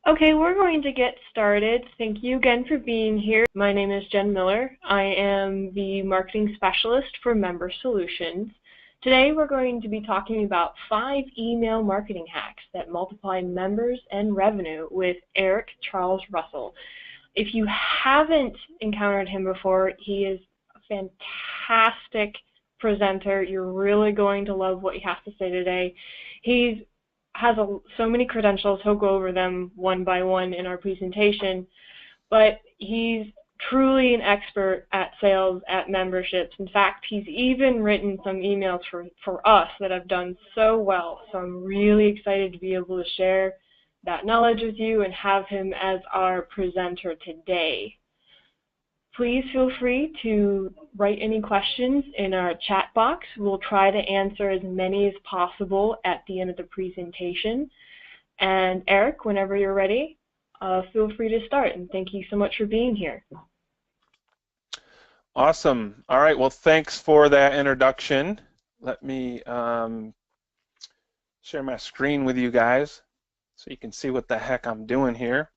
Okay, we're going to get started. Thank you again for being here. My name is Jen Miller. I am the marketing specialist for Member Solutions. Today we're going to be talking about 5 email marketing hacks that multiply members and revenue with Eric Charles Russell. If you haven't encountered him before, he is a fantastic presenter. You're really going to love what he has to say today. He's has so many credentials. He'll go over them one by one in our presentation, but he's truly an expert at sales, at memberships. In fact, he's even written some emails for us that have done so well. So I'm really excited to be able to share that knowledge with you and have him as our presenter today. Please feel free to write any questions in our chat box. We'll try to answer as many as possible at the end of the presentation. And Eric, whenever you're ready, feel free to start. And thank you so much for being here. Awesome. All right. Well, thanks for that introduction. Let me share my screen with you guys so you can see what the heck I'm doing here.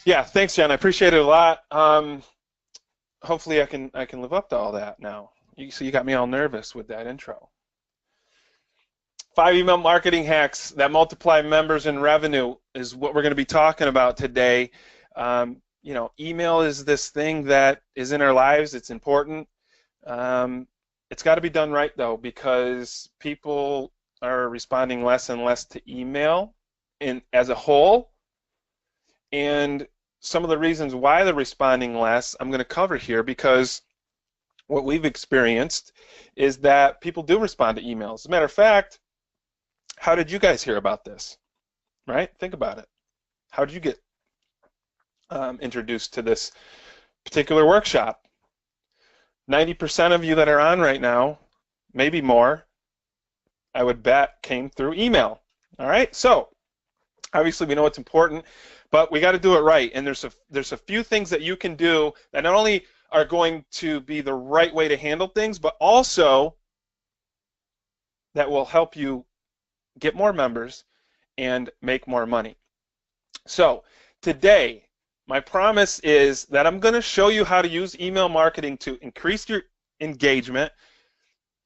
Yeah, thanks, Jen. I appreciate it a lot. Hopefully, I can live up to all that now. So you got me all nervous with that intro. 5 email marketing hacks that multiply members and revenue is what we're going to be talking about today. You know, email is this thing that is in our lives. It's important. It's got to be done right though, because people are responding less and less to email as a whole. And some of the reasons why they're responding less I'm going to cover here, because what we've experienced is that people do respond to emails. As a matter of fact, how did you guys hear about this? Right? Think about it. How did you get introduced to this particular workshop? 90% of you that are on right now, maybe more, I would bet came through email. All right? So, obviously we know it's important, but we got to do it right. And there's a few things that you can do that not only are going to be the right way to handle things, but also that will help you get more members and make more money. So today, my promise is that I'm going to show you how to use email marketing to increase your engagement,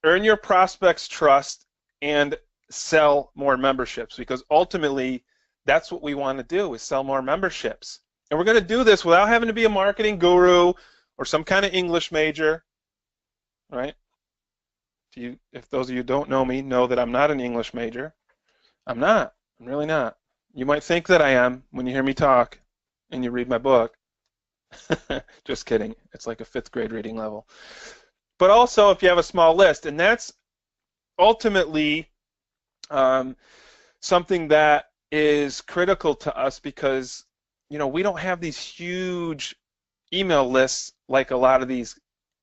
earn your prospects' trust, and sell more memberships, because ultimately that's what we want to do, is sell more memberships. And we're going to do this without having to be a marketing guru or some kind of English major, right? If those of you who don't know me know that I'm not an English major. I'm not. I'm really not. You might think that I am when you hear me talk and you read my book. Just kidding. It's like a 5th grade reading level. But also if you have a small list, and that's ultimately something that is critical to us, because you know we don't have these huge email lists like a lot of these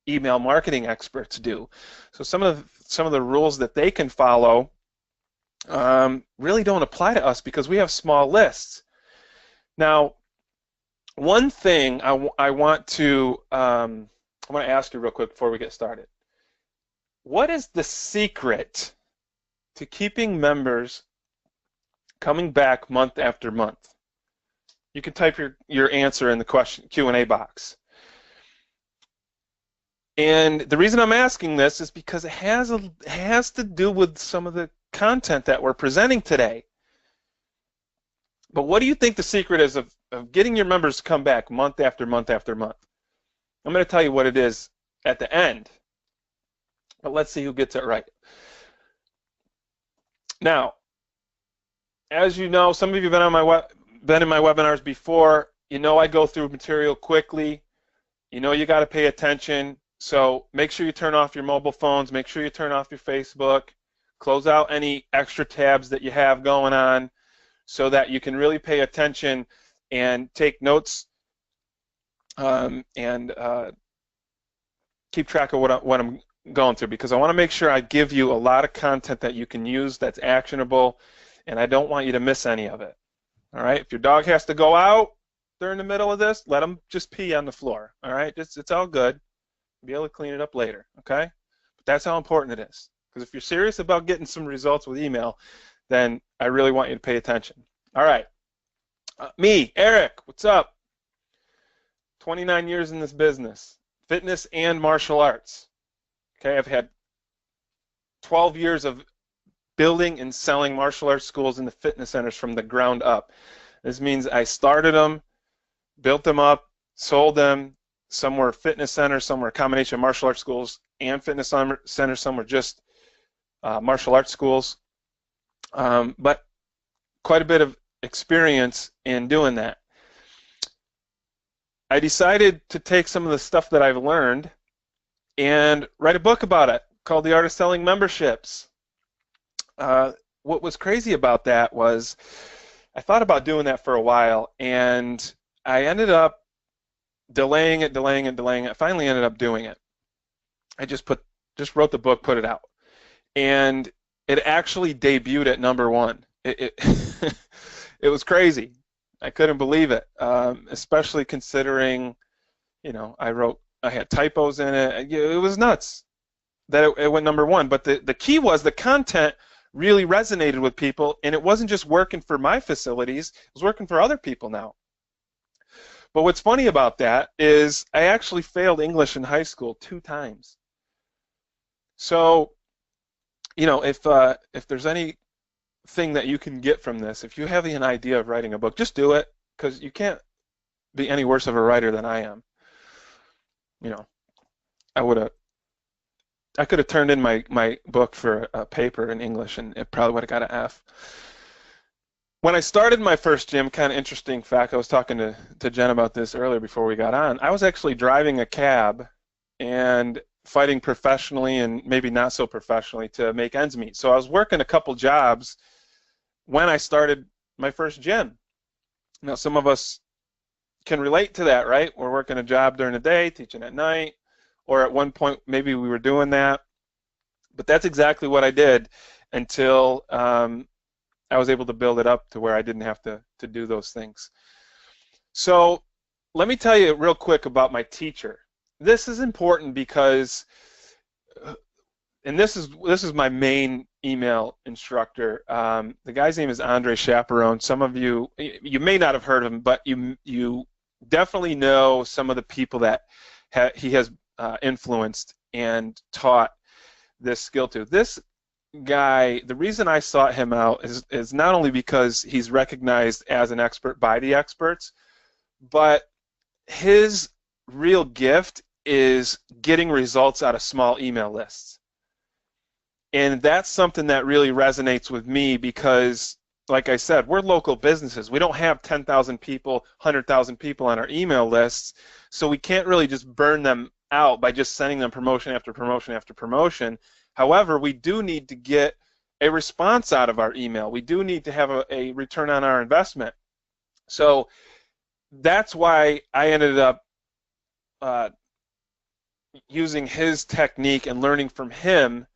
email marketing experts do. So some of the rules that they can follow really don't apply to us because we have small lists. Now, one thing I want to ask you real quick before we get started. What is the secret to keeping members coming back month after month? You can type your answer in the Q&A box. And the reason I'm asking this is because it has to do with some of the content that we're presenting today. But what do you think the secret is of getting your members to come back month after month after month? I'm going to tell you what it is at the end. But let's see who gets it right. Now, as you know, some of you have been in my webinars before. You know I go through material quickly. You know you got to pay attention. So make sure you turn off your mobile phones. Make sure you turn off your Facebook. Close out any extra tabs that you have going on so that you can really pay attention and take notes and keep track of what I'm going through, because I want to make sure I give you a lot of content that you can use that's actionable, and I don't want you to miss any of it. All right? If your dog has to go out during the middle of this, let him just pee on the floor. All right? It's all good. You'll be able to clean it up later. Okay? But that's how important it is. Because if you're serious about getting some results with email, then I really want you to pay attention. All right. Me, Eric, what's up? 29 years in this business, fitness and martial arts. Okay, I've had 12 years of building and selling martial arts schools in the fitness centers from the ground up. This means I started them, built them up, sold them. Some were fitness centers, some were a combination of martial arts schools and fitness centers, some were just martial arts schools. But quite a bit of experience in doing that. I decided to take some of the stuff that I've learned and write a book about it called The Art of Selling Memberships. What was crazy about that was I thought about doing that for a while, and I ended up delaying it. I finally ended up doing it. I just wrote the book, put it out, and it actually debuted at #1. It it was crazy. I couldn't believe it, especially considering, I had typos in it. It was nuts that it went #1. But the key was the content really resonated with people, and it wasn't just working for my facilities, it was working for other people now. But what's funny about that is I actually failed English in high school 2 times. So, if there's anything that you can get from this, if you have an idea of writing a book, just do it, because you can't be any worse of a writer than I am. I could have turned in my book for a paper in English, and it probably would have got an F. When I started my first gym, kind of interesting fact, I was talking to Jen about this earlier before we got on, I was actually driving a cab and fighting professionally and maybe not so professionally to make ends meet. So I was working a couple jobs when I started my first gym. Now, some of us can relate to that, right? We're working a job during the day, teaching at night, or at one point maybe we were doing that. But that's exactly what I did until I was able to build it up to where I didn't have to do those things. So let me tell you real quick about my teacher. This is important because, and this is my main email instructor. The guy's name is Andre Chaperone. Some of you may not have heard of him, but you definitely know some of the people that he has influenced and taught this skill to. This guy, the reason I sought him out is not only because he's recognized as an expert by the experts, but his real gift is getting results out of small email lists. And that's something that really resonates with me because, like I said, we're local businesses. We don't have 10,000 people, 100,000 people on our email lists, so we can't really just burn them out by just sending them promotion after promotion after promotion. However, we do need to get a response out of our email. We do need to have a return on our investment. So that's why I ended up using his technique and learning from him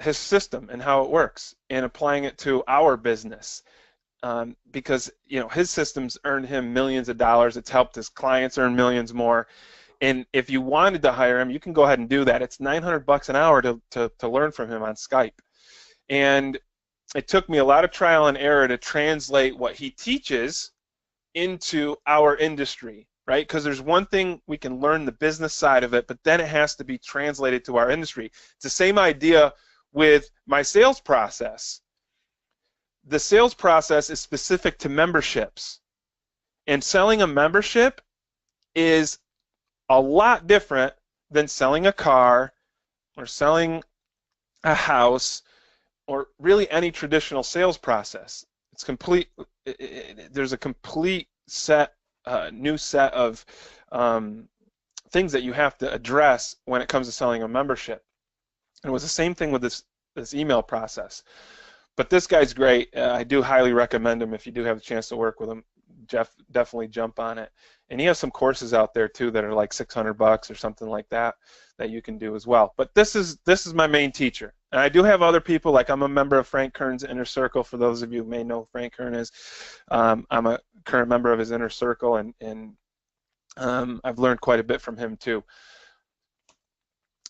his system and how it works and applying it to our business. Because his systems earned him millions of dollars. It's helped his clients earn millions more. And if you wanted to hire him, you can go ahead and do that. It's $900 an hour to learn from him on Skype. And it took me a lot of trial and error to translate what he teaches into our industry, right? Because there's one thing, we can learn the business side of it, but then it has to be translated to our industry. It's the same idea with my sales process. The sales process is specific to memberships. And selling a membership is a lot different than selling a car or selling a house or really any traditional sales process. It's complete. There's a complete new set of things that you have to address when it comes to selling a membership. And it was the same thing with this email process. But this guy's great. I do highly recommend him if you do have a chance to work with him. Jeff, definitely jump on it. And he has some courses out there too that are like $600 or something like that you can do as well. But this is my main teacher. And I do have other people, like I'm a member of Frank Kern's Inner Circle. For those of you who may know who Frank Kern is, I'm a current member of his Inner Circle, and I've learned quite a bit from him too.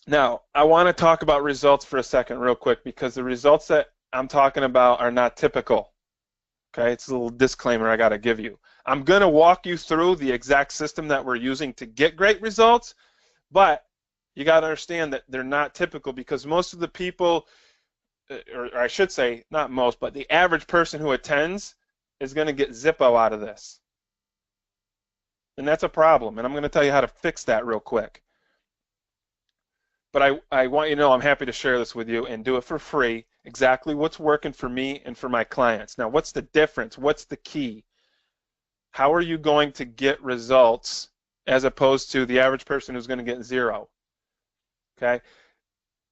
Now, I want to talk about results for a second real quick, because the results that I'm talking about are not typical. Okay, it's a little disclaimer I got to give you. I'm going to walk you through the exact system that we're using to get great results, but you got to understand that they're not typical, because most of the people, or I should say not most, but the average person who attends is going to get Zippo out of this. And that's a problem, and I'm going to tell you how to fix that real quick. But I want you to know I'm happy to share this with you and do it for free, exactly what's working for me and for my clients. Now, what's the difference? What's the key? How are you going to get results as opposed to the average person who's going to get 0? Okay?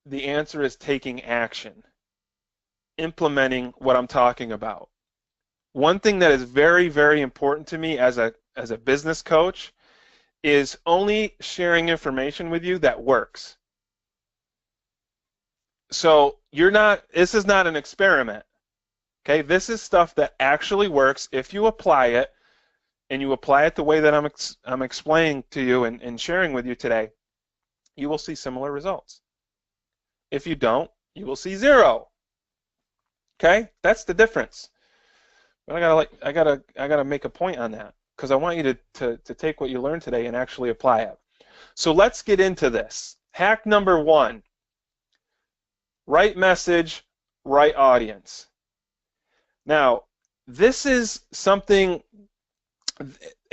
The answer is taking action, implementing what I'm talking about. One thing that is very, very important to me as a business coach is only sharing information with you that works. So this is not an experiment. Okay? This is stuff that actually works if you apply it, and you apply it the way that I'm explaining to you and sharing with you today, you will see similar results. If you don't, you will see 0. Okay? That's the difference. But I gotta make a point on that, because I want you to take what you learned today and actually apply it. So let's get into this. Hack number 1. Right message, right audience. Now, this is something,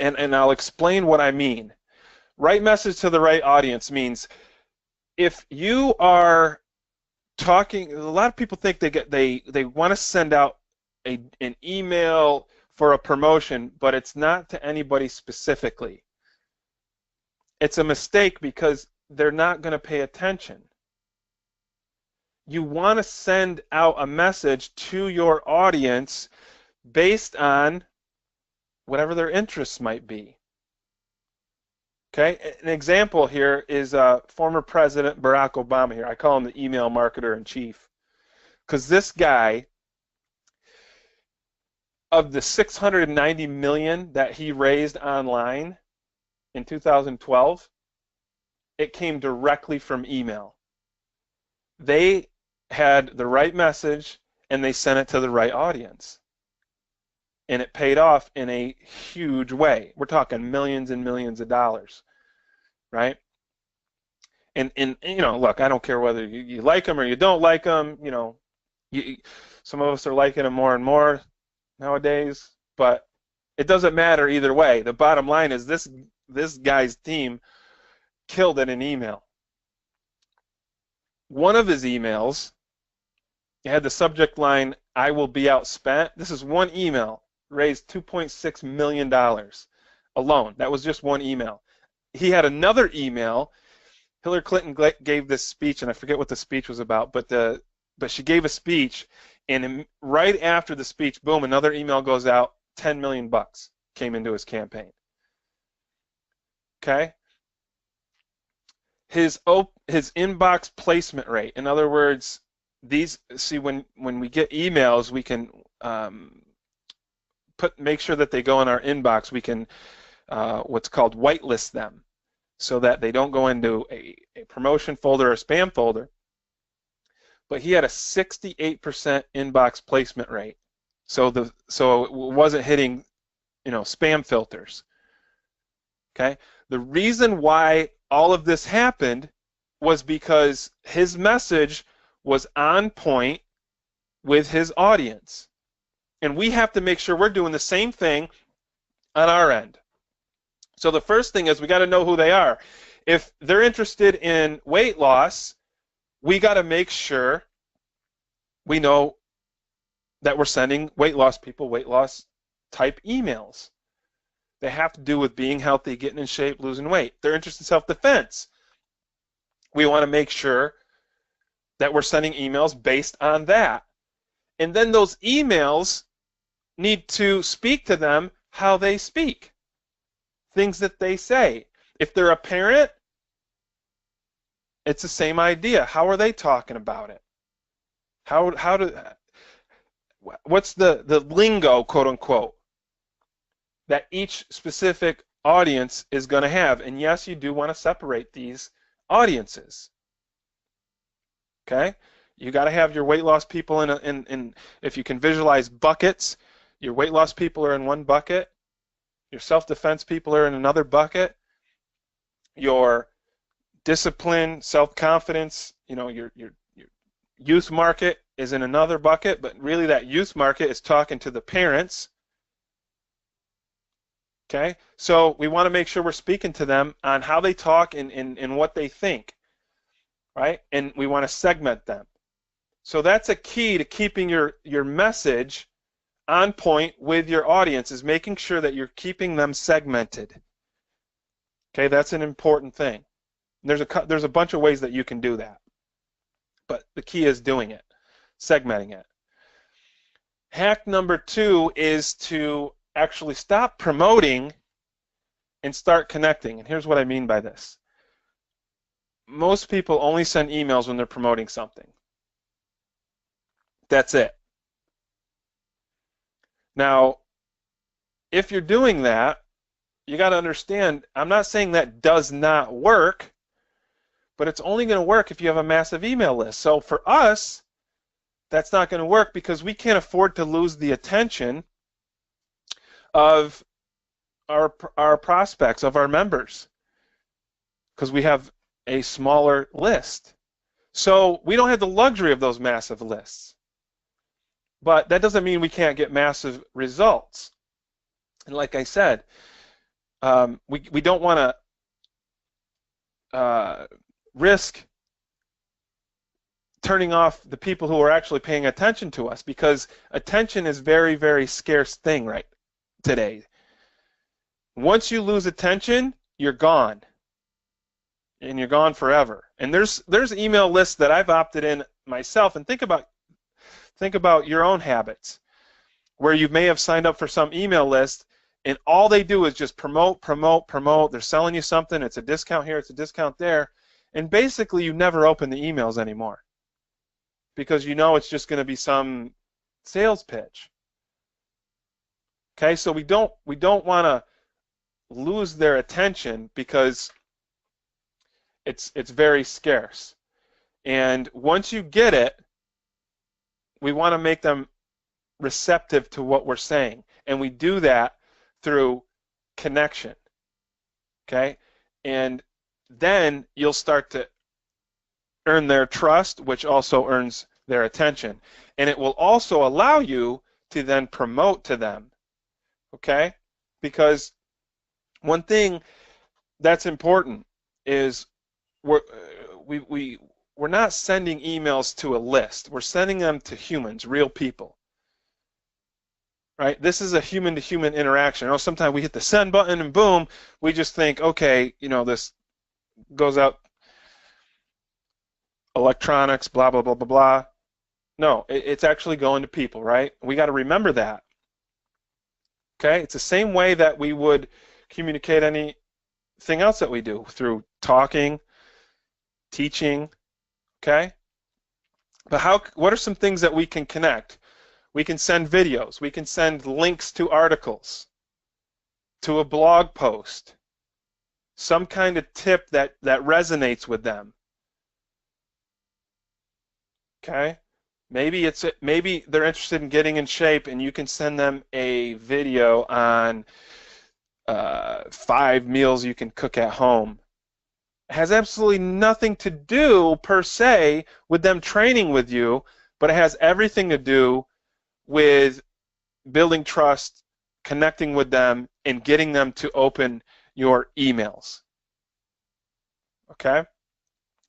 and I'll explain what I mean. Right message to the right audience means if you are talking, a lot of people think they want to send out an email for a promotion, but it's not to anybody specifically. It's a mistake because they're not going to pay attention. You want to send out a message to your audience based on whatever their interests might be. Okay, an example here is former President Barack Obama here. I call him the email marketer in chief, because this guy, of the $690 million that he raised online in 2012, it came directly from email. They had the right message and they sent it to the right audience. And it paid off in a huge way. We're talking millions and millions of dollars, right? And you know, look, I don't care whether you like them or you don't like them. You know, some of us are liking them more and more nowadays, but it doesn't matter either way. The bottom line is this guy's team killed it in email. One of his emails had the subject line, "I will be outspent." This is one email, raised $2.6 million alone. That was just one email. He had another email. Hillary Clinton gave this speech, and I forget what the speech was about, but she gave a speech, and right after the speech, boom, another email goes out, $10 million came into his campaign. Okay? His inbox placement rate, in other words, when we get emails, we can make sure that they go in our inbox. We can what's called whitelist them, so that they don't go into a promotion folder or spam folder. But he had a 68% inbox placement rate, so it wasn't hitting, spam filters. Okay, the reason why all of this happened was because his message was on point with his audience. And we have to make sure we're doing the same thing on our end. So the first thing is we got to know who they are. If they're interested in weight loss, we got to make sure we know that we're sending weight loss people weight loss type emails. They have to do with being healthy, getting in shape, losing weight. They're interested in self-defense. We want to make sure that we're sending emails based on that. And then those emails need to speak to them how they speak, things that they say. If they're a parent, it's the same idea. How are they talking about it? What's the lingo, quote unquote, that each specific audience is going to have? And yes, you do want to separate these audiences. Okay, you got to have your weight loss people in if you can visualize buckets, Your weight loss people are in one bucket. Your self-defense people are in another bucket. Your discipline, self-confidence, your youth market is in another bucket, but really that youth market is talking to the parents. Okay, so we want to make sure we're speaking to them on how they talk and what they think, right? And we want to segment them. So that's a key to keeping your message on point with your audience, is making sure that you're keeping them segmented. Okay, that's an important thing. There's a bunch of ways that you can do that, but the key is doing it, segmenting it. Hack number 2 is to actually stop promoting and start connecting. And here's what I mean by this. Most people only send emails when they're promoting something. That's it. Now, if you're doing that, you got to understand, I'm not saying that does not work, but it's only going to work if you have a massive email list. So for us, that's not going to work because we can't afford to lose the attention of our prospects, of our members, because we have a smaller list. So we don't have the luxury of those massive lists. But that doesn't mean we can't get massive results. And like I said, we don't want to risk turning off the people who are actually paying attention to us, because attention is very, very scarce thing right today. Once you lose attention, you're gone, and you're gone forever. And there's email lists that I've opted in myself. And think about your own habits, where you may have signed up for some email list, and all they do is just promote, promote, promote. They're selling you something. It's a discount here. It's a discount there. And basically, you never open the emails anymore, because you know it's just going to be some sales pitch. Okay, so we don't want to lose their attention, because it's very scarce. And once you get it, we want to make them receptive to what we're saying, and we do that through connection. Okay, and then you'll start to earn their trust, which also earns their attention, and it will also allow you to then promote to them. Okay, because one thing that's important is we're not sending emails to a list. We're sending them to humans, real people. Right? This is a human-to-human interaction. You know, sometimes we hit the send button and boom, we just think, okay, this goes out, electronics, blah, blah, blah, blah, blah. No, it's actually going to people, right? We got to remember that. Okay? It's the same way that we would communicate anything else that we do, through talking, teaching. Okay? But what are some things that we can connect? We can send videos. We can send links to articles, to a blog post, some kind of tip that resonates with them. Okay? Maybe they're interested in getting in shape, and you can send them a video on 5 meals you can cook at home. It has absolutely nothing to do per se with them training with you, but it has everything to do with building trust, connecting with them, and getting them to open your emails. Okay?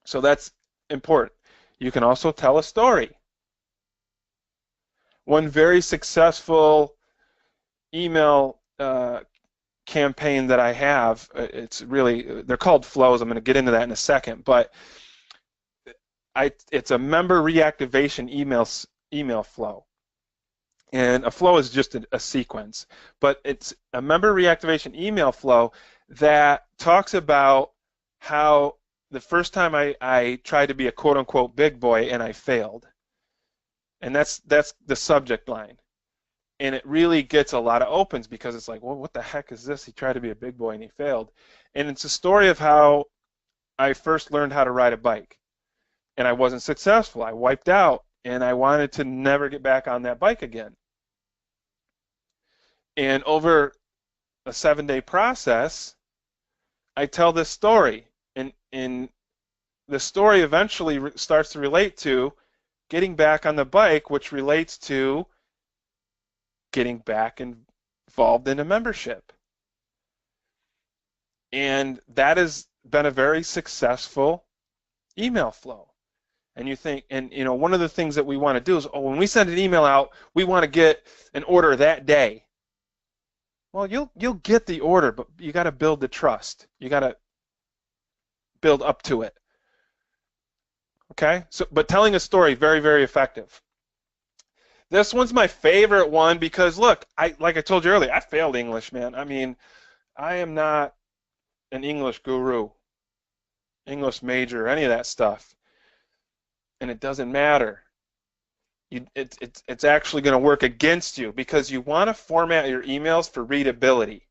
So that's important. You can also tell a story. One very successful email campaign that I have, they're called flows. I'm going to get into that in a second, but it's a member reactivation email flow. And a flow is just a sequence, but it's a member reactivation email flow that talks about how the first time I tried to be a quote-unquote big boy and I failed. And that's the subject line. And it really gets a lot of opens, because it's like, well, what the heck is this? He tried to be a big boy and he failed. And it's a story of how I first learned how to ride a bike. And I wasn't successful. I wiped out, and I wanted to never get back on that bike again. And over a 7-day process, I tell this story, and the story eventually starts to relate to getting back on the bike, which relates to getting back involved in a membership. And that has been a very successful email flow. And you think, and you know, one of the things that we want to do is, oh, when we send an email out, we want to get an order that day. Well, you'll get the order, but you got to build the trust. You got to build up to it. Okay? So, but telling a story, very, very effective. This one's my favorite one because look, like I told you earlier, I failed English, man. I mean, I am not an English guru, English major, any of that stuff. And it doesn't matter. It's actually going to work against you because you want to format your emails for readability.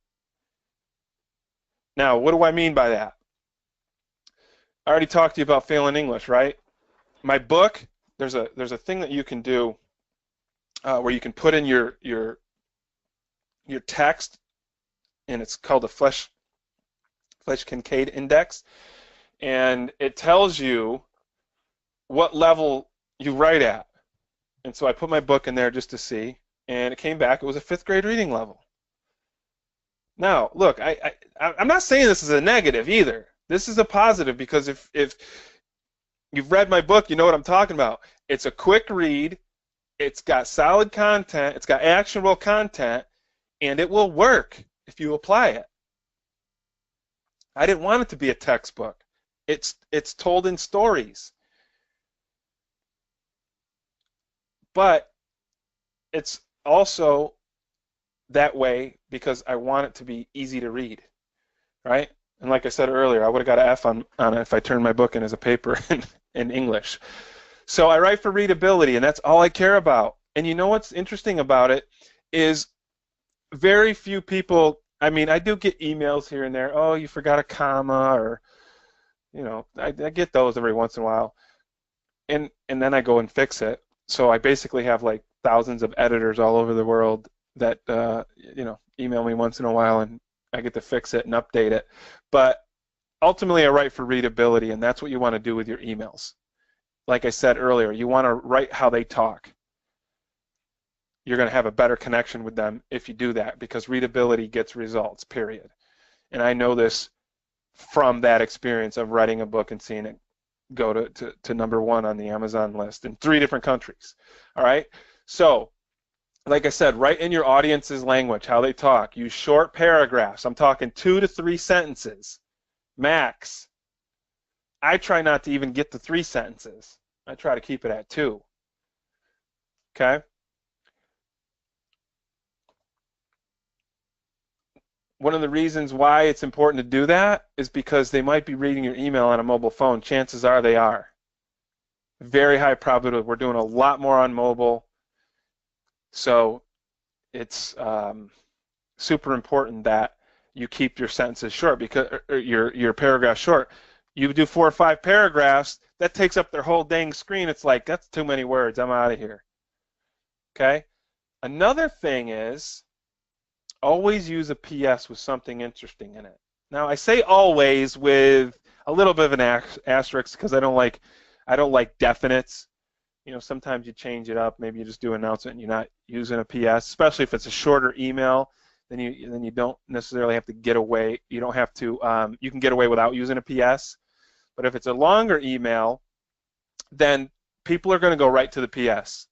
Now, what do I mean by that? I already talked to you about failing English, right? My book, there's a thing that you can do where you can put in your text, and it's called the Flesch-Kincaid Index, and it tells you what level you write at. And so I put my book in there just to see, and it came back. It was a 5th grade reading level. Now, look, I'm not saying this is a negative either. This is a positive because if you've read my book, you know what I'm talking about. It's a quick read. It's got solid content. It's got actionable content, and it will work if you apply it. I didn't want it to be a textbook. It's told in stories. But it's also that way because I want it to be easy to read, right? And like I said earlier, I would have got an F on it if I turned my book in as a paper in English. So I write for readability, and that's all I care about. And you know what's interesting about it is very few people, I mean, I do get emails here and there, oh, you forgot a comma, or, you know, I get those every once in a while. And then I go and fix it. So I basically have like thousands of editors all over the world that you know, email me once in a while, and I get to fix it and update it. But ultimately, I write for readability, and that's what you want to do with your emails. Like I said earlier, you want to write how they talk. You're going to have a better connection with them if you do that because readability gets results, period. And I know this from that experience of writing a book and seeing it go to #1 on the Amazon list in 3 different countries. All right? So, like I said, write in your audience's language, how they talk. Use short paragraphs. I'm talking 2 to 3 sentences, max. I try not to even get to 3 sentences. I try to keep it at 2. Okay? One of the reasons why it's important to do that is because they might be reading your email on a mobile phone. Chances are they are. Very high probability. We're doing a lot more on mobile. So it's super important that you keep your sentences short, because your paragraphs short. You do 4 or 5 paragraphs, that takes up their whole dang screen. It's like, that's too many words. I'm out of here. Okay? Another thing is, always use a PS with something interesting in it. Now, I say always with a little bit of an asterisk because I don't like definites. You know, sometimes you change it up. Maybe you just do an announcement and you're not using a PS, especially if it's a shorter email. Then you don't necessarily have to get away. You don't have to. You can get away without using a PS. But if it's a longer email, then people are going to go right to the PS.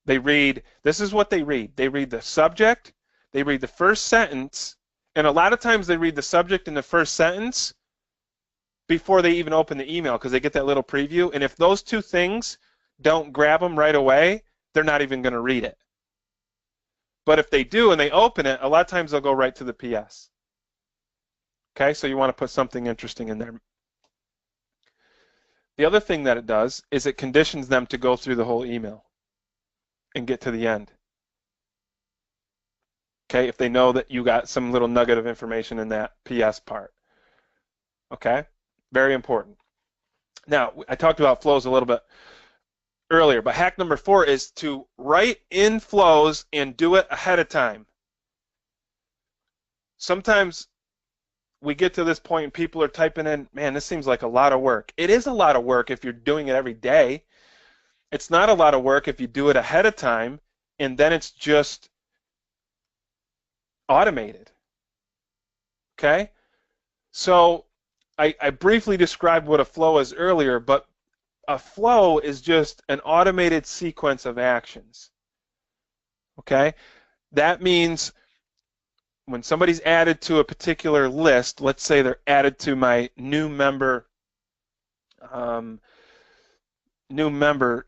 They read. This is what they read. They read the subject. They read the first sentence, and a lot of times they read the subject in the first sentence before they even open the email because they get that little preview. And if those 2 things don't grab them right away, they're not even going to read it. But if they do and they open it, a lot of times they'll go right to the PS. Okay, so you want to put something interesting in there. The other thing that it does is it conditions them to go through the whole email and get to the end. Okay, if they know that you got some little nugget of information in that PS part. Okay, very important. Now, I talked about flows a little bit earlier, but hack number 4 is to write in flows and do it ahead of time. sometimes we get to this point and people are typing in, man, this seems like a lot of work. It is a lot of work if you're doing it every day. It's not a lot of work if you do it ahead of time and then it's just automated. Okay? So I briefly described what a flow is earlier, but a flow is just an automated sequence of actions. Okay? That means when somebody's added to a particular list, let's say they're added to my new member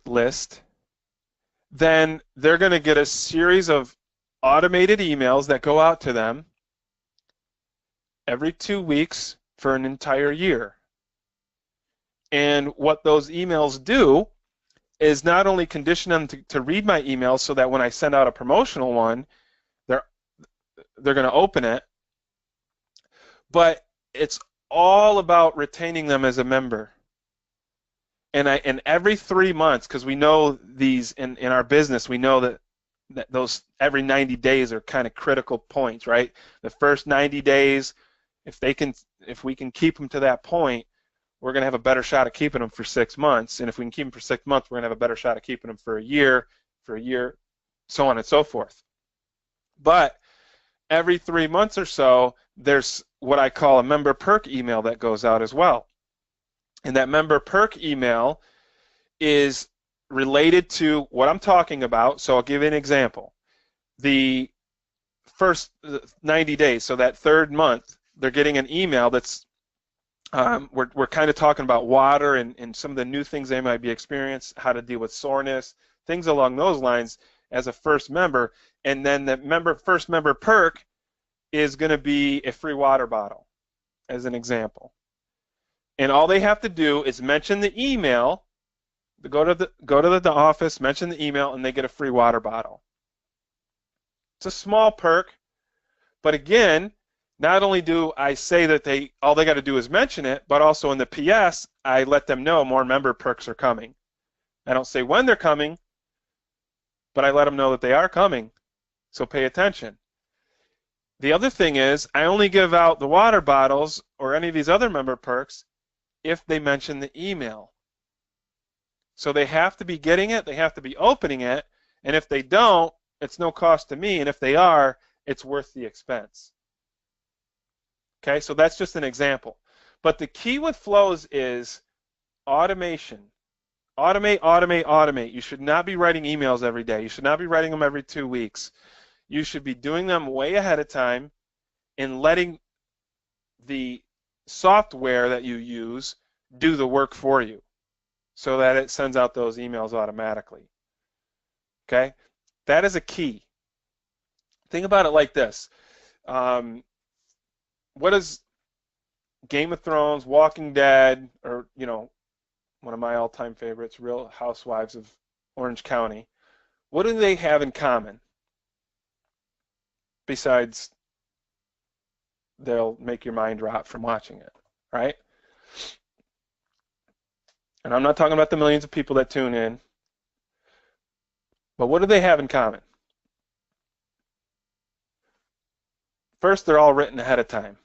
list, then they're going to get a series of automated emails that go out to them every 2 weeks for an entire year. And what those emails do is not only condition them to read my emails so that when I send out a promotional one, they're going to open it, but it's all about retaining them as a member. And every 3 months, because we know these in our business, we know that those every 90 days are kind of critical points, right? The first 90 days, if we can keep them to that point, we're going to have a better shot at keeping them for 6 months. And if we can keep them for 6 months, we're going to have a better shot at keeping them for a year, so on and so forth. But every 3 months or so, there's what I call a member perk email that goes out as well. And that member perk email is related to what I'm talking about. So I'll give you an example. The first 90 days, so that third month, they're getting an email that's we're kind of talking about water and some of the new things they might be experiencing, how to deal with soreness, things along those lines as a first member. And then the first member perk is going to be a free water bottle, as an example. And all they have to do is mention the email, go to the office, mention the email, and they get a free water bottle. It's a small perk, but again, not only do I say that all they got to do is mention it, but also in the PS, I let them know more member perks are coming. I don't say when they're coming, but I let them know that they are coming, so pay attention. The other thing is, I only give out the water bottles or any of these other member perks if they mention the email. So they have to be getting it, they have to be opening it, and if they don't, it's no cost to me, and if they are, it's worth the expense. Okay, so that's just an example. But the key with flows is automation. Automate, automate, automate. You should not be writing emails every day. You should not be writing them every 2 weeks. You should be doing them way ahead of time and letting the software that you use do the work for you so that it sends out those emails automatically. Okay? That is a key. Think about it like this. What is Game of Thrones, Walking Dead, or, one of my all-time favorites, Real Housewives of Orange County, what do they have in common? Besides, they'll make your mind drop from watching it, right? And I'm not talking about the millions of people that tune in, but what do they have in common? First, they're all written ahead of time.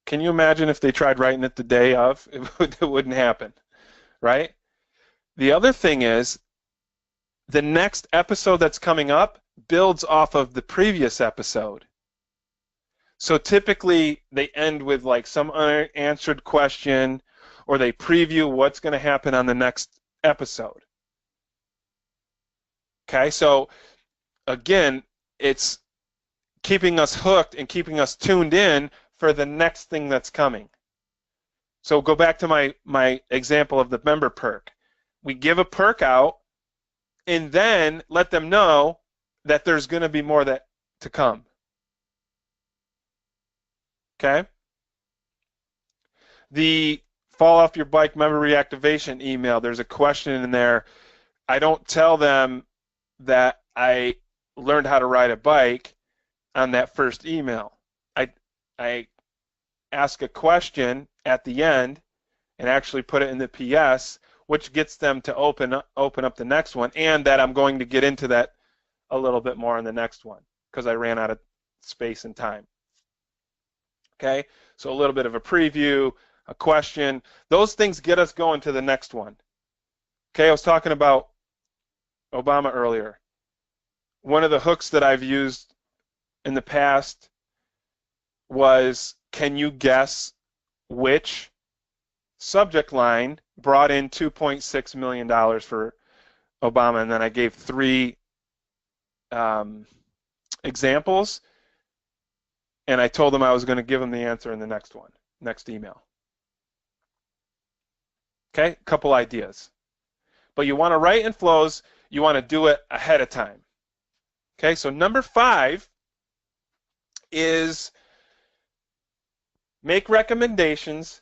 Can you imagine if they tried writing it the day of? It wouldn't happen, right? The other thing is, the next episode that's coming up builds off of the previous episode. So typically, they end with like some unanswered question, or they preview what's going to happen on the next episode. Okay, so again, it's keeping us hooked and keeping us tuned in for the next thing that's coming. So go back to my example of the member perk. We give a perk out and then let them know that there's going to be more to come. Okay? The fall off your bike member reactivation email, there's a question in there. I don't tell them that I learned how to ride a bike on that first email. I ask a question at the end and actually put it in the PS, which gets them to open up the next one, and that I'm going to get into that a little bit more in the next one because I ran out of space and time. Okay, so a little bit of a preview, a question. Those things get us going to the next one. Okay, I was talking about Obama earlier. One of the hooks that I've used in the past was, can you guess which subject line brought in $2.6 million for Obama? And then I gave 3 examples, and I told them I was going to give them the answer in the next email. Okay, a couple ideas. But you want to write in flows, you want to do it ahead of time. Okay, so number 5 is make recommendations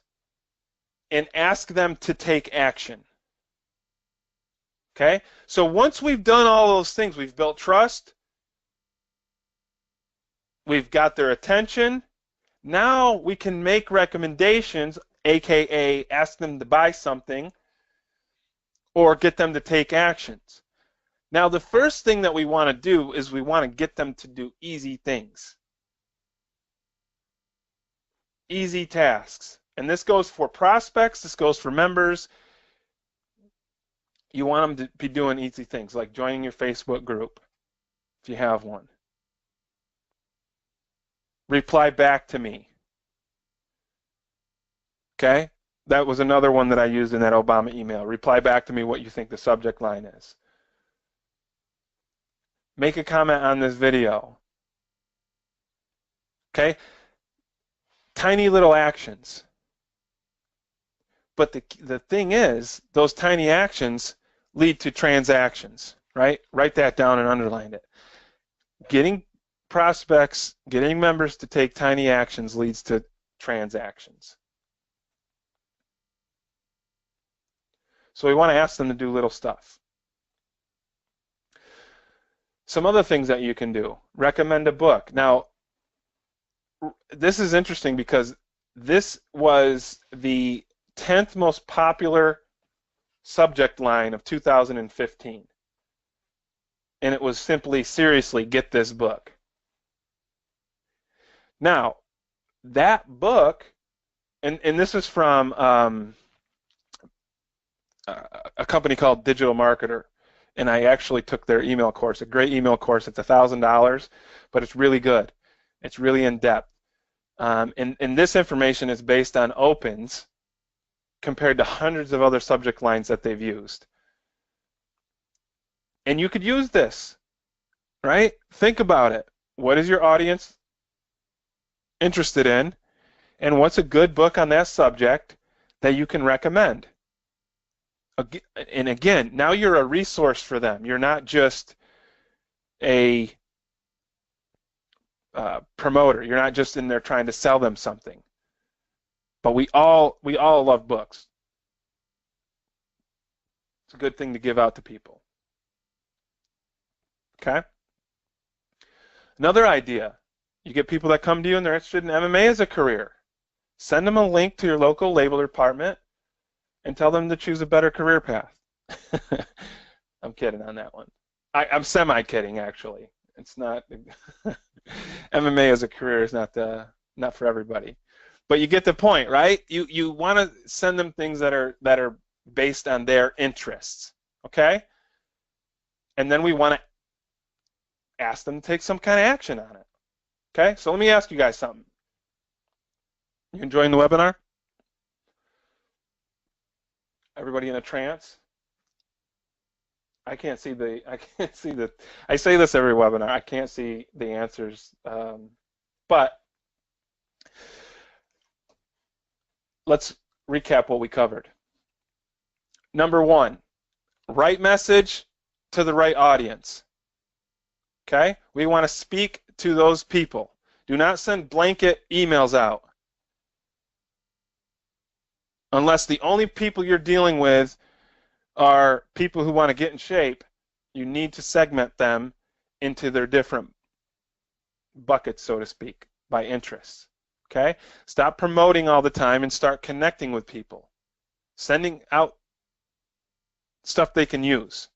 and ask them to take action. Okay, so once we've done all those things, we've built trust, we've got their attention, now we can make recommendations, aka ask them to buy something or get them to take actions. Now the first thing that we want to do is we want to get them to do easy things. Easy tasks. And this goes for prospects, this goes for members. You want them to be doing easy things like joining your Facebook group, if you have one. Reply back to me. Okay? That was another one that I used in that Obama email. Reply back to me what you think the subject line is. Make a comment on this video. Okay? Tiny little actions. But the thing is, those tiny actions lead to transactions, right? Write that down and underline it. Getting prospects, getting members to take tiny actions leads to transactions. So we want to ask them to do little stuff. Some other things that you can do. Recommend a book. Now, this is interesting because this was the 10th most popular subject line of 2015. And it was simply, seriously, get this book. Now, that book, and this is from a company called Digital Marketer, and I actually took their email course, a great email course. It's $1,000, but it's really good. It's really in-depth. And this information is based on opens compared to hundreds of other subject lines that they've used. And you could use this, right? Think about it. What is your audience interested in? And what's a good book on that subject that you can recommend? And again, now you're a resource for them. You're not just a promoter. You're not just in there trying to sell them something. But we all love books. It's a good thing to give out to people. Okay? Another idea. You get people that come to you and they're interested in MMA as a career. Send them a link to your local label department and tell them to choose a better career path. I'm kidding on that one. I'm semi-kidding, actually. It's not MMA as a career is not for everybody. But you get the point, right? You want to send them things that are based on their interests, okay? And then we want to ask them to take some kind of action on it. Okay? So let me ask you guys something. You enjoying the webinar? Everybody in a trance? I say this every webinar. I can't see the answers, but let's recap what we covered. Number 1, right message to the right audience. Okay? We want to speak to those people. Do not send blanket emails out. Unless the only people you're dealing with are people who want to get in shape, you need to segment them into their different buckets, so to speak, by interests. Okay? Stop promoting all the time and start connecting with people. Sending out stuff they can use.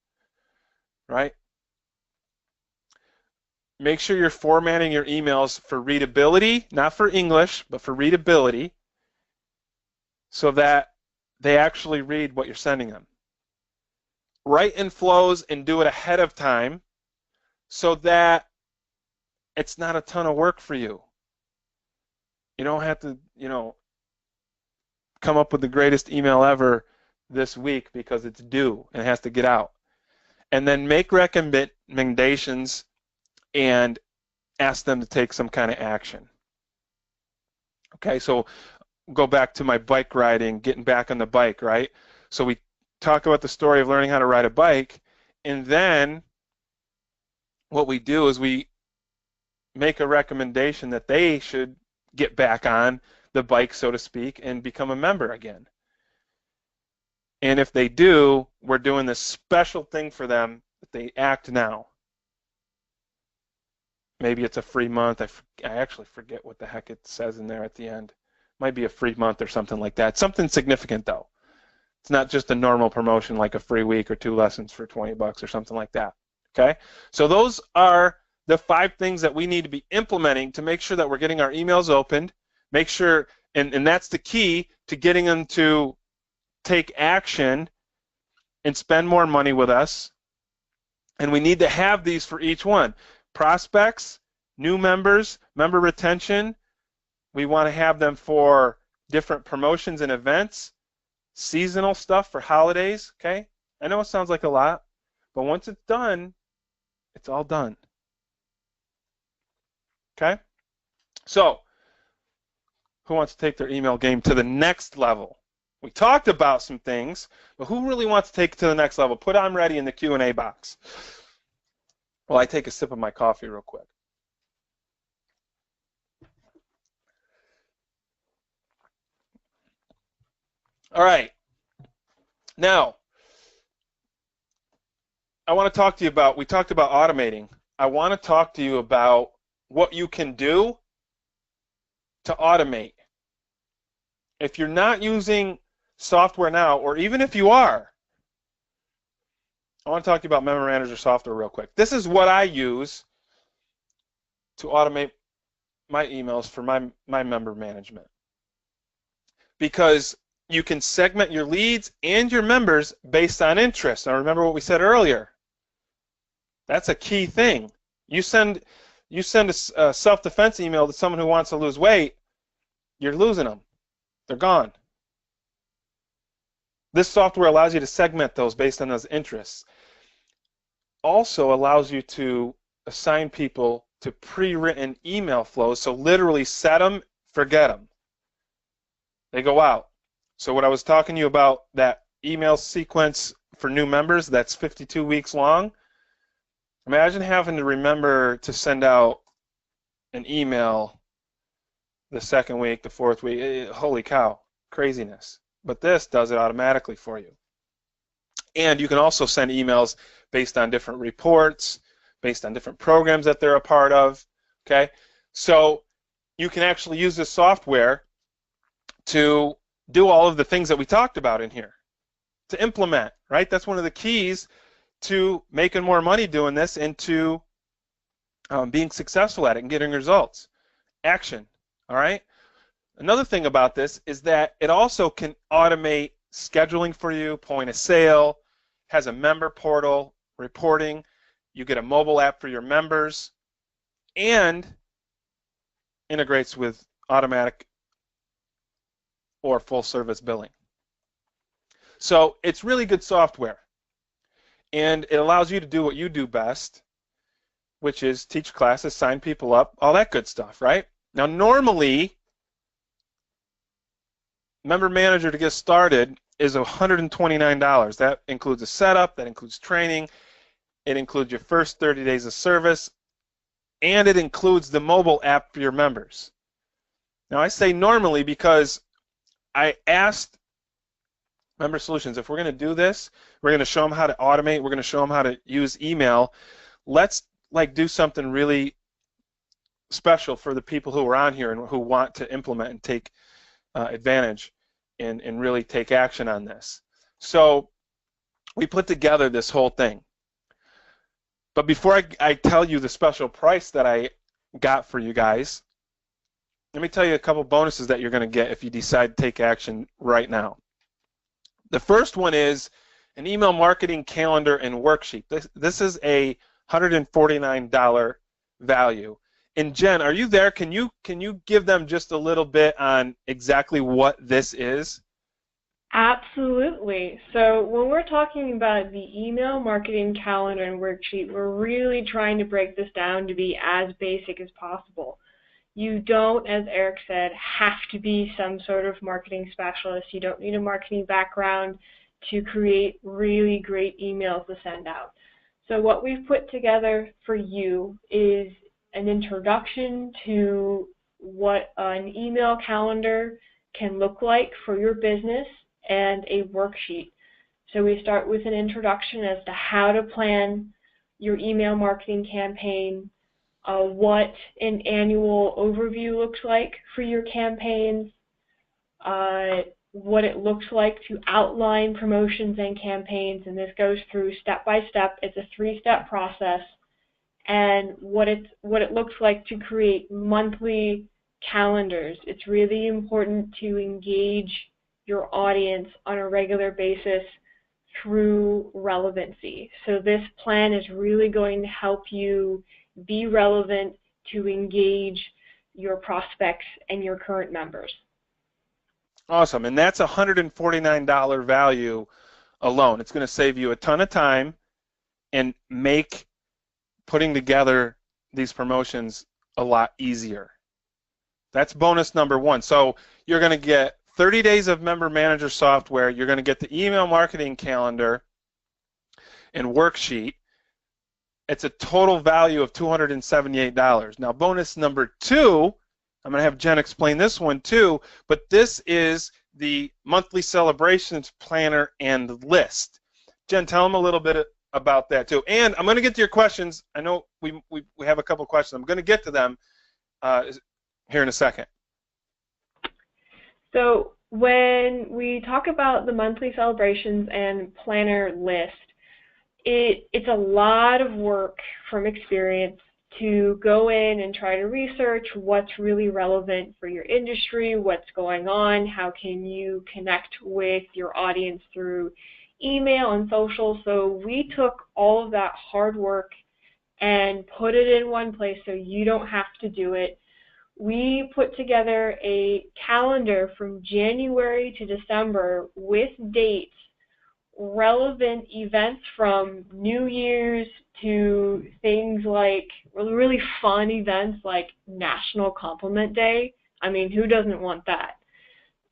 Right? make sure you're formatting your emails for readability, not for English, but for readability, so that they actually read what you're sending them. Write in flows and do it ahead of time so that it's not a ton of work for you. You don't have to, come up with the greatest email ever this week because it's due and it has to get out. And then make recommendations and ask them to take some kind of action. Okay, so go back to my bike riding, getting back on the bike, right? So we talk about the story of learning how to ride a bike, and then what we do is we make a recommendation that they should get back on the bike, so to speak, and become a member again. And if they do, we're doing this special thing for them that they act now. Maybe it's a free month. I actually forget what the heck it says in there at the end. Might be a free month or something like that. Something significant though. It's not just a normal promotion like a free week or 2 lessons for $20 or something like that. Okay? So those are the 5 things that we need to be implementing to make sure that we're getting our emails opened. Make sure, and that's the key to getting them to take action and spend more money with us. And we need to have these for each one. Prospects, new members, member retention. We want to have them for different promotions and events, seasonal stuff for holidays, okay? I know it sounds like a lot, but once it's done, it's all done. Okay? So, who wants to take their email game to the next level? We talked about some things, but who really wants to take it to the next level? Put "I'm ready" in the Q&A box. Well, I take a sip of my coffee real quick. All right. Now, I want to talk to you about, we talked about automating. I want to talk to you about what you can do to automate. If you're not using software now, or even if you are, I want to talk to you about Member Manager software real quick. This is what I use to automate my emails for my member management. Because you can segment your leads and your members based on interest. Now remember what we said earlier. That's a key thing. You send a self-defense email to someone who wants to lose weight, you're losing them. They're gone. This software allows you to segment those based on those interests. Also allows you to assign people to pre-written email flows, so literally set them, forget them. They go out. So what I was talking to you about, that email sequence for new members, that's 52 weeks long. Imagine having to remember to send out an email the 2nd week, the 4th week. Holy cow, craziness. But this does it automatically for you. And you can also send emails based on different reports, based on different programs that they're a part of. Okay? So you can actually use this software to do all of the things that we talked about in here, to implement, right? That's one of the keys to making more money doing this and to being successful at it and getting results. Action, all right? Another thing about this is that it also can automate scheduling for you, point of sale, has a member portal, reporting, you get a mobile app for your members, and integrates with automatic or full service billing. So it's really good software. And it allows you to do what you do best, which is teach classes, sign people up, all that good stuff, right? Now normally, Member Manager to get started is $129. That includes a setup, that includes training, it includes your first 30 days of service, and it includes the mobile app for your members. Now I say normally because I asked Member Solutions, if we're going to do this, we're going to show them how to automate, we're going to show them how to use email, let's do something really special for the people who are on here and who want to implement and take advantage and really take action on this. So we put together this whole thing. But before I tell you the special price that I got for you guys, let me tell you a couple bonuses that you're going to get if you decide to take action right now. The first one is an email marketing calendar and worksheet. This is a $149 value. And Jen, are you there? Can you give them just a little bit on exactly what this is? Absolutely. So when we're talking about the email marketing calendar and worksheet, we're really trying to break this down to be as basic as possible. You don't, as Eric said, have to be some sort of marketing specialist. You don't need a marketing background to create really great emails to send out. So what we've put together for you is an introduction to what an email calendar can look like for your business and a worksheet. So we start with an introduction as to how to plan your email marketing campaign, what an annual overview looks like for your campaigns, what it looks like to outline promotions and campaigns, and this goes through step by step. It's a 3-step process, and what it looks like to create monthly calendars. It's really important to engage your audience on a regular basis through relevancy. So this plan is really going to help you be relevant to engage your prospects and your current members. Awesome, and that's a $149 value alone. It's going to save you a ton of time and make putting together these promotions a lot easier. That's bonus number one. So you're going to get 30 days of Member Manager software. You're going to get the email marketing calendar and worksheet. It's a total value of $278. Now, bonus number two, I'm going to have Jen explain this one too, but this is the monthly celebrations planner and list. Jen, tell them a little bit about that too. And I'm going to get to your questions. I know we have a couple questions. I'm going to get to them here in a second. So when we talk about the monthly celebrations and planner list, it's a lot of work from experience to go in and try to research what's really relevant for your industry, what's going on, how can you connect with your audience through email and social. So we took all of that hard work and put it in one place so you don't have to do it. We put together a calendar from January to December with dates, relevant events from New Year's to things like really fun events like National Compliment Day. I mean, who doesn't want that?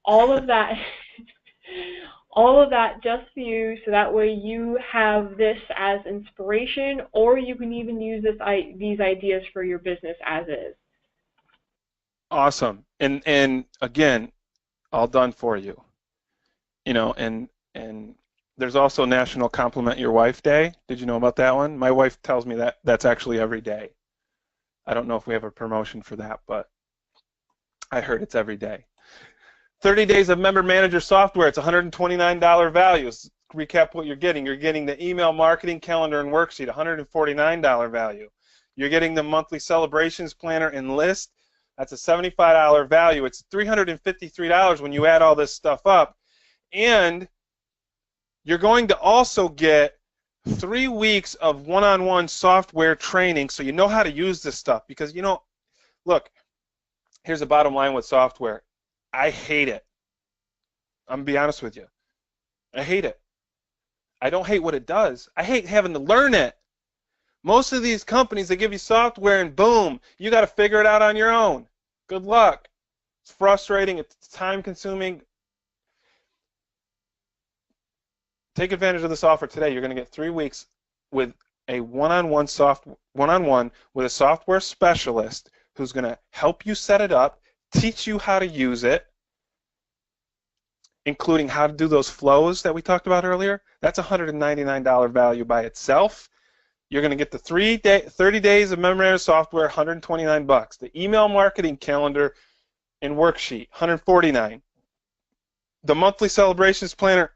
All of that, all of that just for you, so that way you have this as inspiration, or you can even use these ideas for your business as is. Awesome. And again, all done for you. You know, and there's also National Compliment Your Wife Day. Did you know about that one? My wife tells me that that's actually every day. I don't know if we have a promotion for that, but I heard it's every day. 30 days of Member Manager software. It's $129 value. Let's recap what you're getting. You're getting the email marketing calendar and worksheet, $149 value. You're getting the monthly celebrations planner and list. That's a $75 value. It's $353 when you add all this stuff up. And you're going to also get 3 weeks of one-on-one software training so you know how to use this stuff. Because, you know, look, here's the bottom line with software. I hate it. I'm going to be honest with you. I hate it. I don't hate what it does. I hate having to learn it. Most of these companies, they give you software and boom, you got to figure it out on your own. Good luck. It's frustrating. It's time-consuming. Take advantage of this offer today. You're going to get 3 weeks with a one-on-one with a software specialist who's going to help you set it up, teach you how to use it, including how to do those flows that we talked about earlier. That's a $199 value by itself. You're going to get the 30 days of Member Manager software, $129. The email marketing calendar and worksheet, $149. The monthly celebrations planner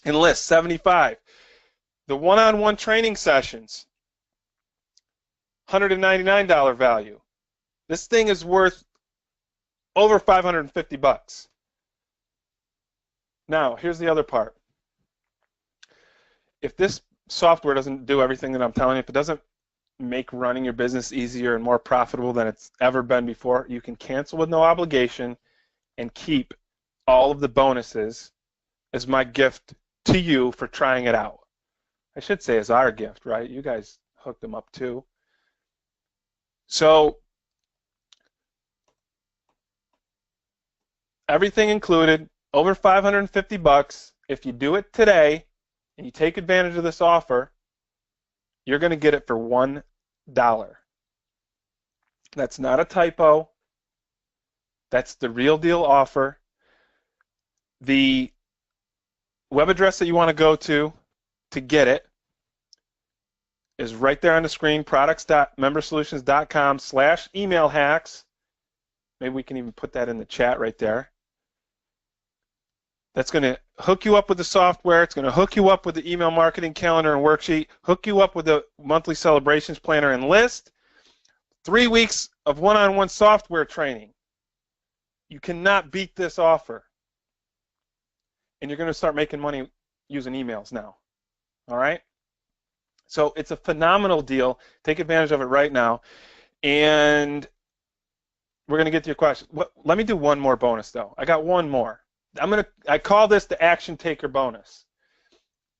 and list, $75. The one-on-one training sessions, $199 value. This thing is worth over 550 bucks. Now, here's the other part. If this software doesn't do everything that I'm telling you, if it doesn't make running your business easier and more profitable than it's ever been before, you can cancel with no obligation and keep all of the bonuses as my gift to you for trying it out. I should say as our gift, right? You guys hooked them up too. So everything included, over 550 bucks. If you do it today and you take advantage of this offer, you're going to get it for $1. That's not a typo. That's the real deal offer. The web address that you want to go to get it is right there on the screen, products.membersolutions.com/email-hacks. Maybe we can even put that in the chat right there. That's going to hook you up with the software. It's going to hook you up with the email marketing calendar and worksheet, hook you up with the monthly celebrations planner and list, 3 weeks of one-on-one software training. You cannot beat this offer. And you're going to start making money using emails now. All right? So it's a phenomenal deal. Take advantage of it right now. And we're going to get to your question. Let me do one more bonus, though. I got one more. I call this the action taker bonus.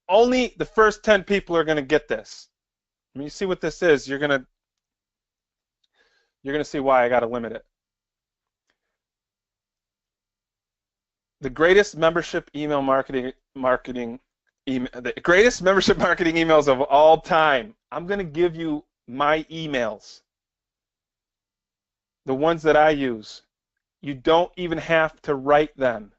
Only the first 10 people are going to get this. When you see what this is, you're going to see why I got to limit it. The greatest membership marketing emails of all time. I'm going to give you my emails, the ones that I use. You don't even have to write them.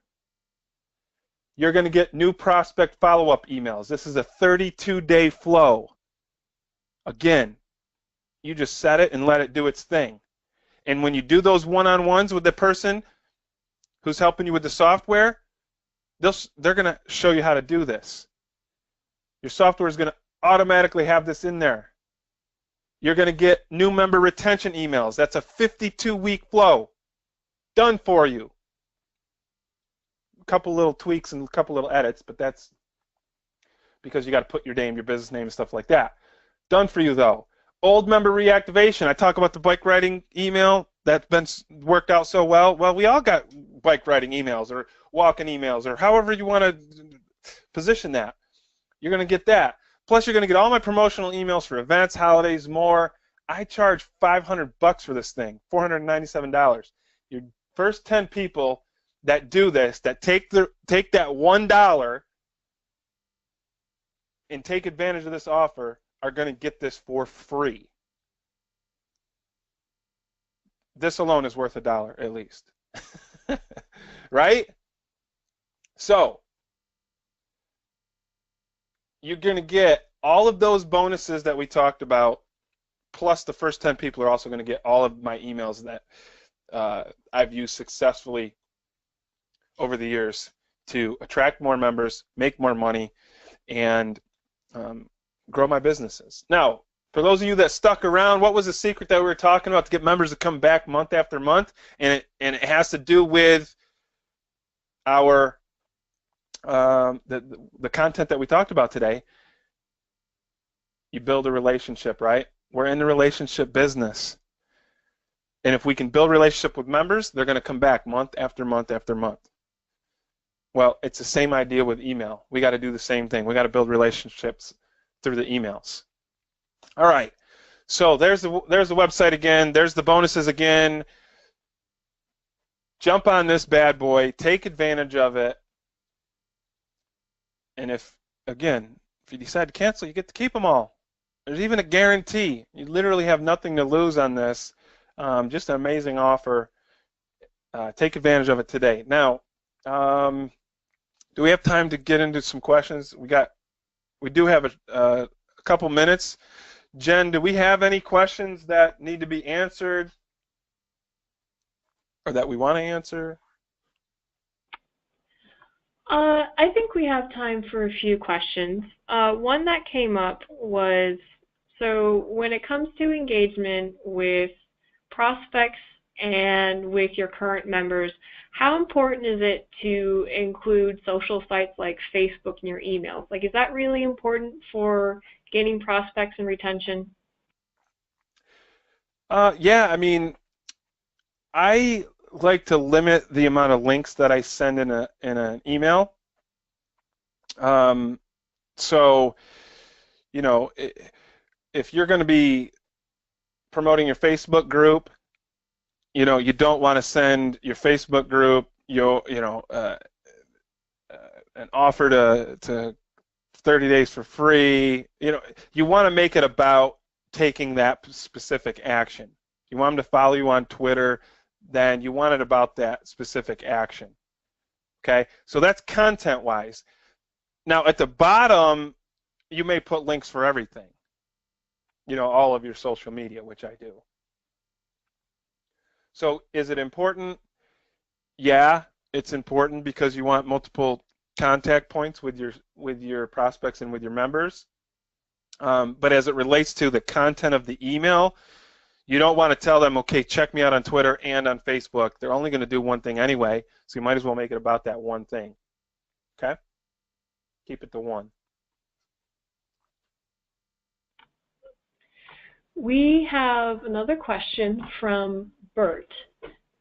You're going to get new prospect follow-up emails. This is a 32-day flow. Again, you just set it and let it do its thing. And when you do those one-on-ones with the person who's helping you with the software, they're going to show you how to do this. Your software is going to automatically have this in there. You're going to get new member retention emails. That's a 52-week flow. Done for you. A couple little tweaks and a couple little edits, but that's because you got to put your name, your business name, and stuff like that. Done for you, though. Old member reactivation. I talk about the bike riding email that's been worked out so well. Well, we all got bike riding emails or walking emails or however you want to position that. You're going to get that. Plus, you're going to get all my promotional emails for events, holidays, more. I charge $500 for this thing, $497. Your first 10 people that do this, that take that $1 and take advantage of this offer, are going to get this for free. This alone is worth $1 at least. Right? So you're going to get all of those bonuses that we talked about, plus the first 10 people are also going to get all of my emails that I've used successfully over the years to attract more members, make more money, and grow my businesses. Now, for those of you that stuck around, what was the secret that we were talking about to get members to come back month after month? And it has to do with our the content that we talked about today. You build a relationship, right? We're in the relationship business. And if we can build a relationship with members, they're going to come back month after month after month. Well, it's the same idea with email. We got to do the same thing. We got to build relationships through the emails. All right. So there's the website again. There's the bonuses again. Jump on this bad boy. Take advantage of it. And if you decide to cancel, you get to keep them all. There's even a guarantee. You literally have nothing to lose on this. Just an amazing offer. Take advantage of it today. Now, do we have time to get into some questions? We do have a couple minutes. Jen, do we have any questions that need to be answered or that we want to answer? I think we have time for a few questions. One that came up was, So when it comes to engagement with prospects and with your current members, how important is it to include social sites like Facebook in your emails? Like, is that really important for gaining prospects and retention? Yeah, I mean, I like to limit the amount of links that I send in an email. Um, so, you know, if you're going to be promoting your Facebook group, you know, you don't want to send your Facebook group, an offer to 30 days for free. You know, you want to make it about taking that specific action. You want them to follow you on Twitter, then you want it about that specific action. Okay, so that's content-wise. Now at the bottom, you may put links for everything. You know, all of your social media, which I do. So is it important? Yeah, it's important because you want multiple contact points with your prospects and with your members. But as it relates to the content of the email, you don't want to tell them, okay, check me out on Twitter and on Facebook. They're only going to do one thing anyway, so you might as well make it about that one thing. Okay? Keep it to one. We have another question from Bert,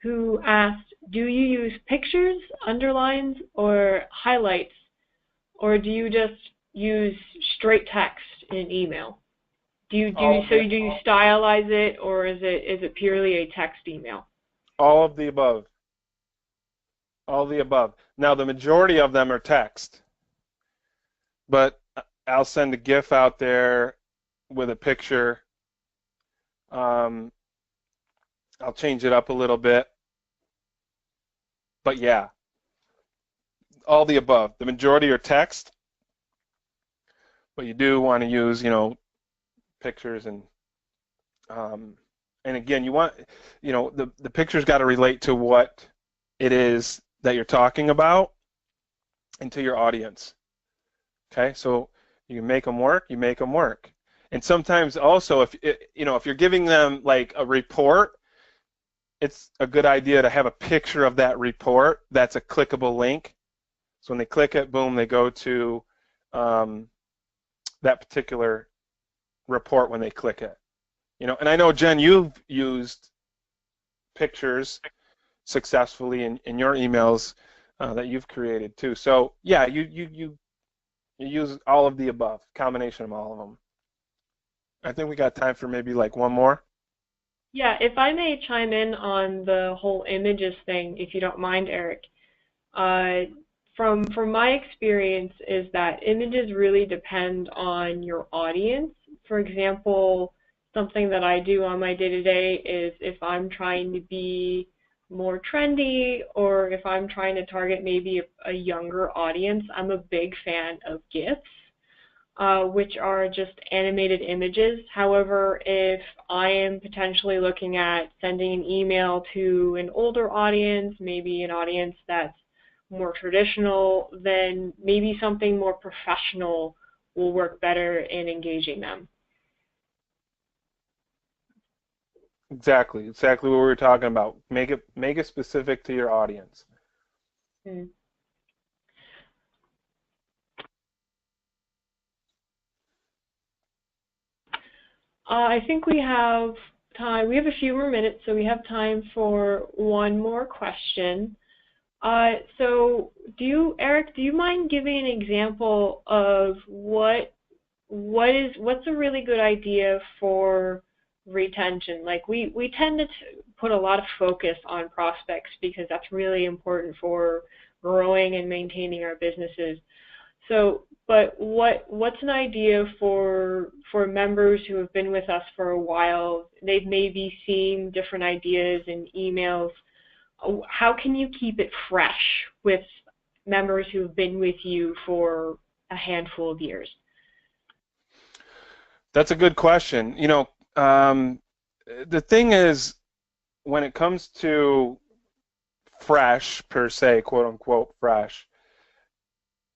who asked, do you use pictures, underlines, or highlights, or do you just use straight text in email? Do you stylize it, or is it purely a text email? All of the above. All of the above. Now the majority of them are text, but I'll send a GIF out there with a picture. I'll change it up a little bit, but yeah, all the above. The majority are text, but you do want to use, you know, pictures and again, you want, you know, the picture's got to relate to what it is that you're talking about and to your audience. Okay, so you make them work, you make them work. And sometimes also, if you're giving them like a report, it's a good idea to have a picture of that report that's a clickable link. So when they click it, boom, they go to that particular report when they click it. You know, and I know, Jen, you've used pictures successfully in your emails that you've created too. So yeah, you use all of the above, combination of all of them. I think we got time for maybe like one more. Yeah, if I may chime in on the whole images thing, if you don't mind, Eric. From my experience is that images really depend on your audience. For example, something that I do on my day-to-day is if I'm trying to be more trendy or if I'm trying to target maybe a younger audience, I'm a big fan of GIFs. Which are just animated images. However, if I am potentially looking at sending an email to an older audience, maybe an audience that's more traditional, then maybe something more professional will work better in engaging them. Exactly what we were talking about. Make it specific to your audience. Hmm. I think we have time. We have a few more minutes, so we have time for one more question. So, Eric, do you mind giving an example of what's a really good idea for retention? Like we tend to put a lot of focus on prospects because that's really important for growing and maintaining our businesses. So, but what's an idea for members who have been with us for a while? They've maybe seen different ideas in emails. How can you keep it fresh with members who have been with you for a handful of years? That's a good question. You know, the thing is, when it comes to fresh per se, quote unquote fresh,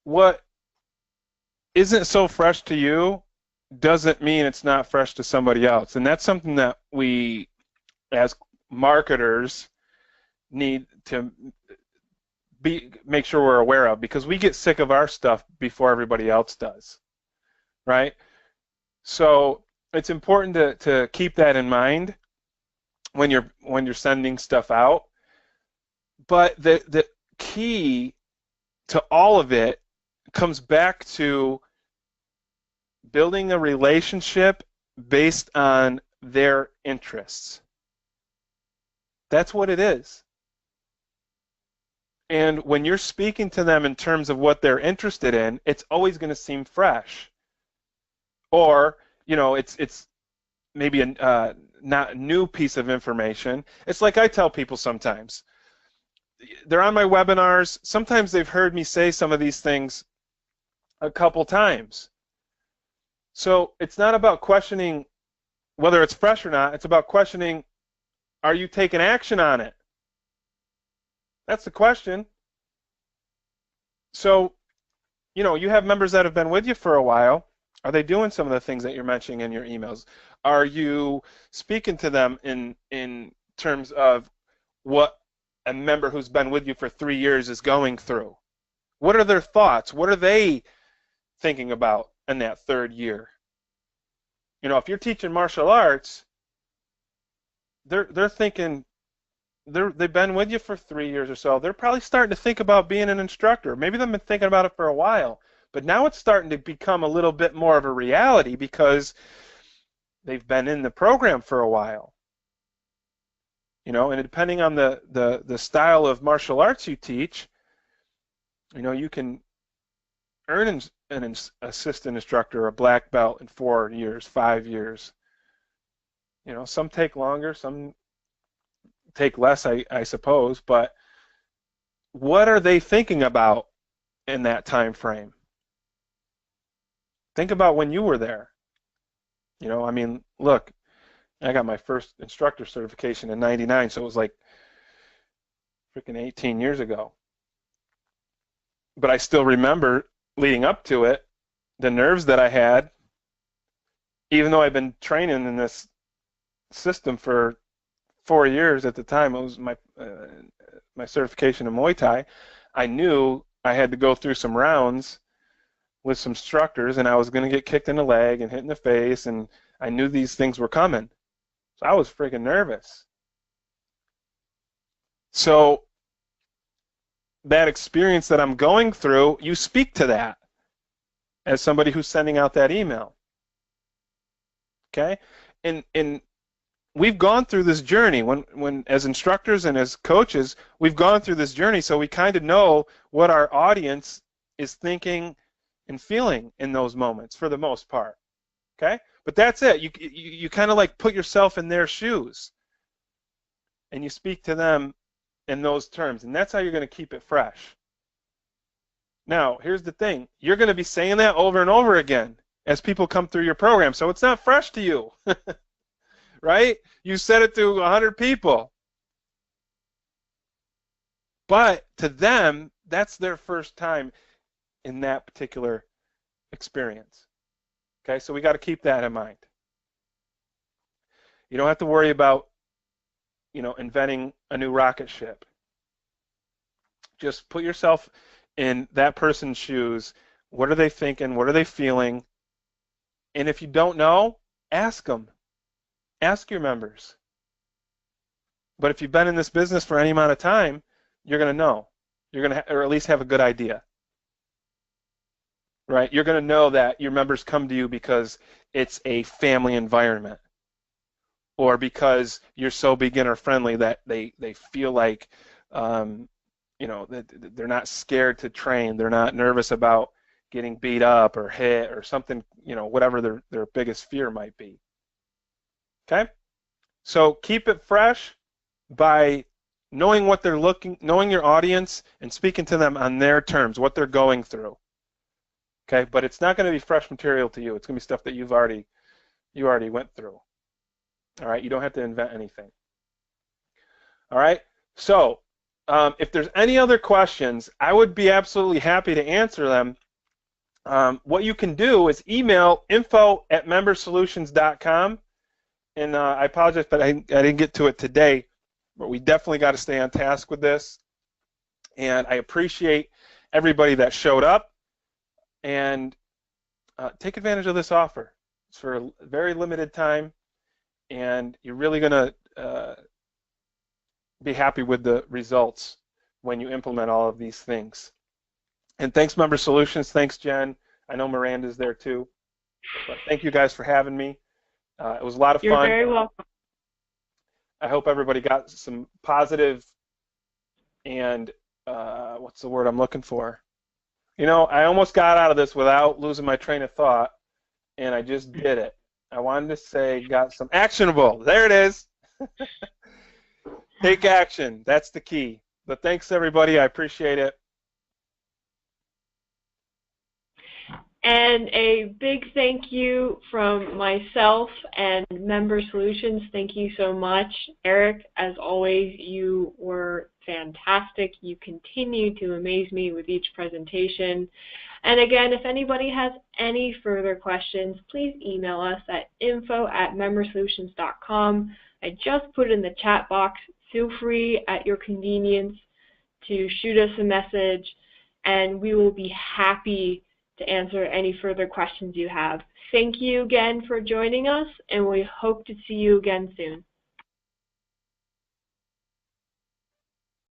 what isn't so fresh to you doesn't mean it's not fresh to somebody else. And that's something that we, as marketers, need to make sure we're aware of, because we get sick of our stuff before everybody else does, right? So it's important to keep that in mind when you're sending stuff out. But the key to all of it comes back to building a relationship based on their interests. That's what it is. And when you're speaking to them in terms of what they're interested in, it's always going to seem fresh. Or, it's maybe a not new piece of information. It's like I tell people sometimes. They're on my webinars. Sometimes they've heard me say some of these things a couple times. So it's not about questioning whether it's fresh or not. It's about questioning, are you taking action on it? That's the question. So, you have members that have been with you for a while. Are they doing some of the things that you're mentioning in your emails? Are you speaking to them in terms of what a member who's been with you for 3 years is going through? What are their thoughts? What are they thinking about in that third year? If you're teaching martial arts, they're thinking, they've been with you for 3 years or so. They're probably starting to think about being an instructor. Maybe they've been thinking about it for a while, but now it's starting to become a little bit more of a reality because they've been in the program for a while. And depending on the style of martial arts you teach, you can earn an assistant instructor, a black belt, in 4 years, 5 years. Some take longer, some take less, I suppose, but what are they thinking about in that time frame? Think about when you were there. Look, I got my first instructor certification in '99, so it was like freaking 18 years ago. But I still remember leading up to it, the nerves that I had, even though I've been training in this system for 4 years at the time. It was my certification in Muay Thai. I knew I had to go through some rounds with some instructors, and I was going to get kicked in the leg and hit in the face, and I knew these things were coming. So I was freaking nervous. So that experience that I'm going through, you speak to that as somebody who's sending out that email. Okay? And we've gone through this journey when as instructors and as coaches, we've gone through this journey, so we kind of know what our audience is thinking and feeling in those moments for the most part. Okay? But that's it. You kind of like put yourself in their shoes and you speak to them in those terms, and that's how you're going to keep it fresh. Now, here's the thing. You're going to be saying that over and over again as people come through your program, so it's not fresh to you. Right? You said it to 100 people. But to them, that's their first time in that particular experience. Okay, so we got to keep that in mind. You don't have to worry about, inventing a new rocket ship. Just put yourself in that person's shoes. What are they thinking? What are they feeling? And if you don't know, ask them. Ask your members. But if you've been in this business for any amount of time, you're going to know. You're going to, or at least have a good idea. Right? You're going to know that your members come to you because it's a family environment, or because you're so beginner friendly that they feel like, that they're not scared to train. They're not nervous about getting beat up or hit or something, whatever their biggest fear might be. Okay? So keep it fresh by knowing what they're knowing your audience and speaking to them on their terms, what they're going through. Okay? But it's not going to be fresh material to you. It's going to be stuff that you already went through. All right? You don't have to invent anything. All right? So if there's any other questions, I would be absolutely happy to answer them. what you can do is email info@membersolutions.com. And I apologize, but I didn't get to it today. But we definitely got to stay on task with this. And I appreciate everybody that showed up. And take advantage of this offer. It's for a very limited time, and you're really going to be happy with the results when you implement all of these things. And thanks, Member Solutions. Thanks, Jen. I know Miranda's there too. But thank you guys for having me. It was a lot of fun. You're very welcome. I hope everybody got some positive and what's the word I'm looking for? You know, I almost got out of this without losing my train of thought, and I just did it. I wanted to say got some actionable. There it is. Take action. That's the key. But thanks, everybody. I appreciate it. And a big thank you from myself and Member Solutions. Thank you so much. Eric, as always, you were fantastic. You continue to amaze me with each presentation. And again, if anybody has any further questions, please email us at info@membersolutions.com. I just put it in the chat box. Feel free at your convenience to shoot us a message, and we will be happy to answer any further questions you have. Thank you again for joining us, and we hope to see you again soon.